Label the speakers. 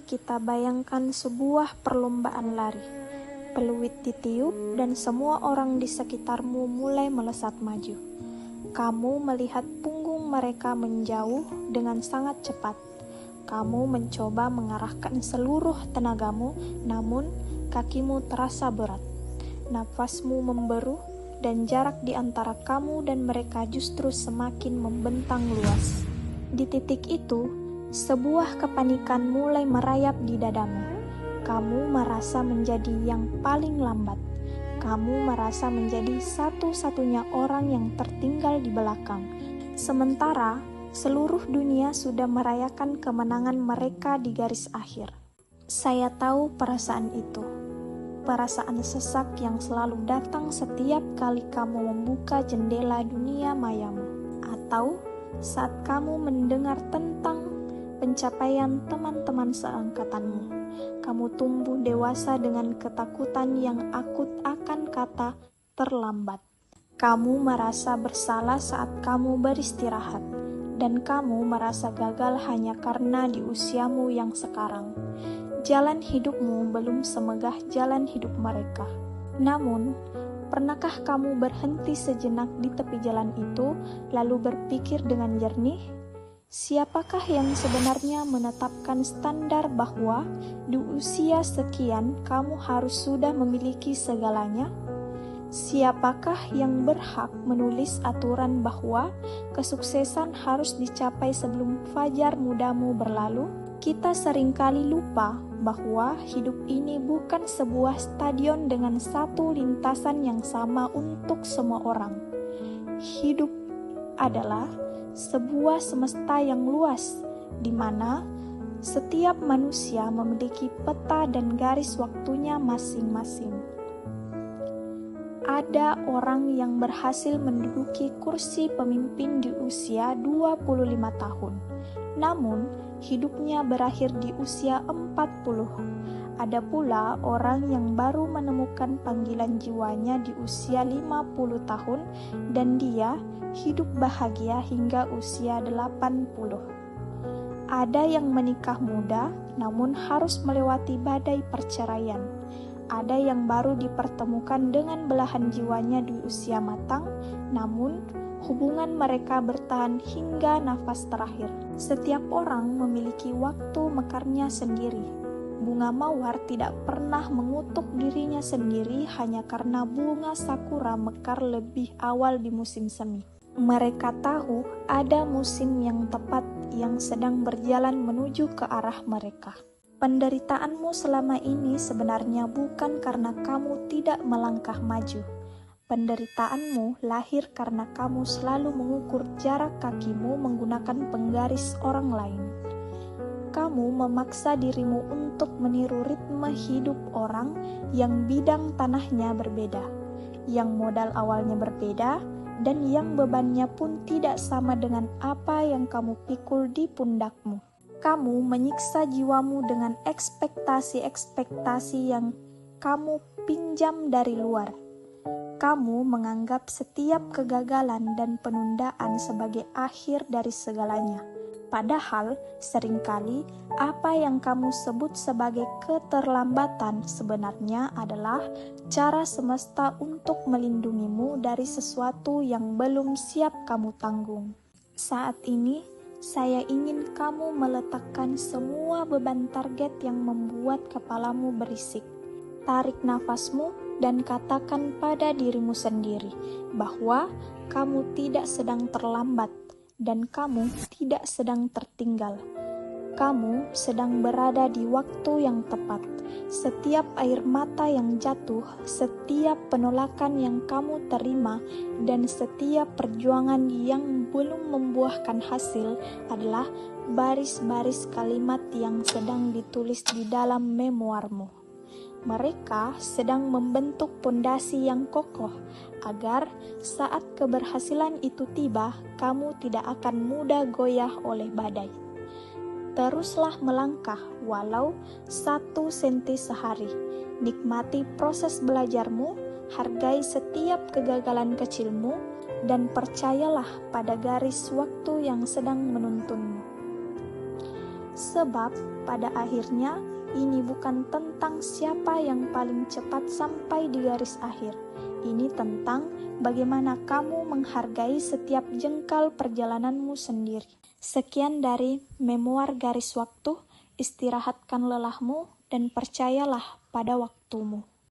Speaker 1: kita bayangkan sebuah perlombaan lari. Peluit ditiup dan semua orang di sekitarmu mulai melesat maju. Kamu melihat punggung mereka menjauh dengan sangat cepat. Kamu mencoba mengarahkan seluruh tenagamu, namun kakimu terasa berat. Nafasmu memberu dan jarak di antara kamu dan mereka justru semakin membentang luas. Di titik itu, sebuah kepanikan mulai merayap di dadamu. Kamu merasa menjadi yang paling lambat. Kamu merasa menjadi satu-satunya orang yang tertinggal di belakang. Sementara, seluruh dunia sudah merayakan kemenangan mereka di garis akhir. Saya tahu perasaan itu. Perasaan sesak yang selalu datang setiap kali kamu membuka jendela dunia mayamu. Atau saat kamu mendengar tentang pencapaian teman-teman seangkatanmu. Kamu tumbuh dewasa dengan ketakutan yang akut akan kata terlambat. Kamu merasa bersalah saat kamu beristirahat, dan kamu merasa gagal hanya karena di usiamu yang sekarang. Jalan hidupmu belum semegah jalan hidup mereka. Namun, pernahkah kamu berhenti sejenak di tepi jalan itu, lalu berpikir dengan jernih? Siapakah yang sebenarnya menetapkan standar bahwa di usia sekian kamu harus sudah memiliki segalanya? Siapakah yang berhak menulis aturan bahwa kesuksesan harus dicapai sebelum fajar mudamu berlalu? Kita seringkali lupa bahwa hidup ini bukan sebuah stadion dengan satu lintasan yang sama untuk semua orang. Hidup adalah sebuah semesta yang luas, di mana setiap manusia memiliki peta dan garis waktunya masing-masing. Ada orang yang berhasil menduduki kursi pemimpin di usia 25 tahun, namun hidupnya berakhir di usia 40. Ada pula orang yang baru menemukan panggilan jiwanya di usia 50 tahun dan dia hidup bahagia hingga usia 80. Ada yang menikah muda namun harus melewati badai perceraian. Ada yang baru dipertemukan dengan belahan jiwanya di usia matang, namun hubungan mereka bertahan hingga nafas terakhir. Setiap orang memiliki waktu mekarnya sendiri. Bunga mawar tidak pernah mengutuk dirinya sendiri hanya karena bunga sakura mekar lebih awal di musim semi. Mereka tahu ada musim yang tepat yang sedang berjalan menuju ke arah mereka. Penderitaanmu selama ini sebenarnya bukan karena kamu tidak melangkah maju. Penderitaanmu lahir karena kamu selalu mengukur jarak kakimu menggunakan penggaris orang lain. Kamu memaksa dirimu untuk meniru ritme hidup orang yang bidang tanahnya berbeda, yang modal awalnya berbeda, dan yang bebannya pun tidak sama dengan apa yang kamu pikul di pundakmu. Kamu menyiksa jiwamu dengan ekspektasi-ekspektasi yang kamu pinjam dari luar. Kamu menganggap setiap kegagalan dan penundaan sebagai akhir dari segalanya. Padahal, seringkali apa yang kamu sebut sebagai keterlambatan sebenarnya adalah cara semesta untuk melindungimu dari sesuatu yang belum siap kamu tanggung. Saat ini, saya ingin kamu meletakkan semua beban target yang membuat kepalamu berisik. Tarik nafasmu dan katakan pada dirimu sendiri bahwa kamu tidak sedang terlambat dan kamu tidak sedang tertinggal. Kamu sedang berada di waktu yang tepat. Setiap air mata yang jatuh, setiap penolakan yang kamu terima, dan setiap perjuangan yang belum membuahkan hasil adalah baris-baris kalimat yang sedang ditulis di dalam memoarmu. Mereka sedang membentuk pondasi yang kokoh agar saat keberhasilan itu tiba, kamu tidak akan mudah goyah oleh badai. Teruslah melangkah walau 1 senti sehari. Nikmati proses belajarmu, hargai setiap kegagalan kecilmu, dan percayalah pada garis waktu yang sedang menuntunmu. Sebab pada akhirnya ini bukan tentang siapa yang paling cepat sampai di garis akhir. Ini tentang bagaimana kamu menghargai setiap jengkal perjalananmu sendiri. Sekian dari Memoir Garis Waktu. Istirahatkan lelahmu dan percayalah pada waktumu.